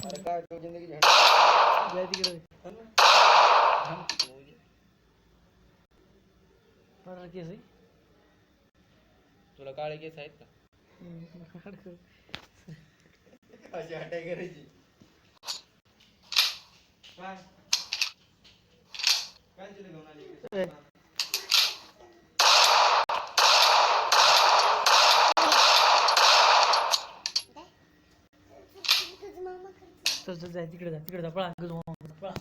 अरे काय तो जिंदगी झंड जाय तिकडे पर केस आहे तुला काळे केस आहेत का अशी हटाई करायची काय काय तिला घेऊन आली जाय तिकडे जा पळा पळा